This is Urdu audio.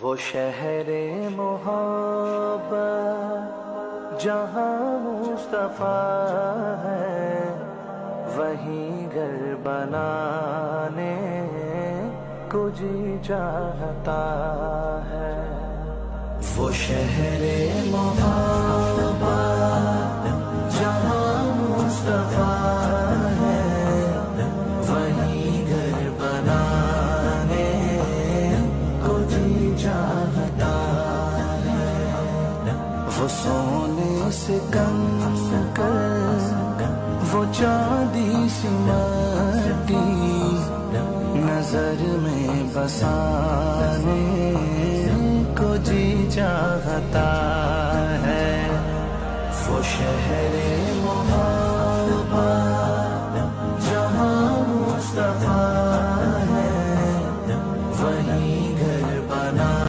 وہ شہر محبت جہاں مصطفیٰ ہے، وہیں گھر بنانے کو جی چاہتا ہے۔ وہ شہر محبت جہاں مصطفیٰ ہے، وہیں گھر بنانے کو جی چاہتا ہے۔ وہ سونے سے کم کر، وہ چاندی سی مٹی نظر میں بسانے کو جی چاہتا ہے۔ وہ شہر محبت